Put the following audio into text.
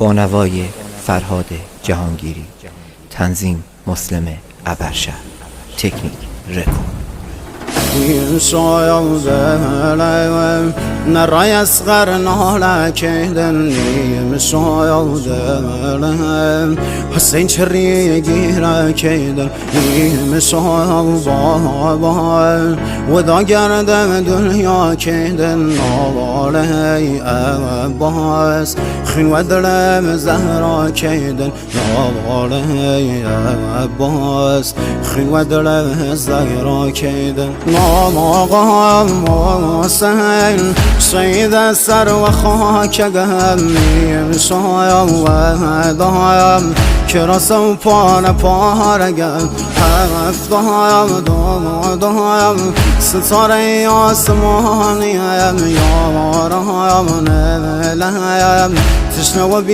با نوای فرهاد جهانگیری. تنظیم مسلم ابرشهر. تکنیک رکورد. نرای اصغر ناله کهدن نیم شایده حسین چری گیره کهدن نیم شایده ودا گردم دنیا کهدن نواله عباس خنو دلم زهرا کهدن نواله عباس خنو دلم زهرا کهدن نام سهل سید سر و خاک گمیم شاید دایم کراس و پاره گم هفت دایم ستاره آسمانیم یارم نلیم تشنه و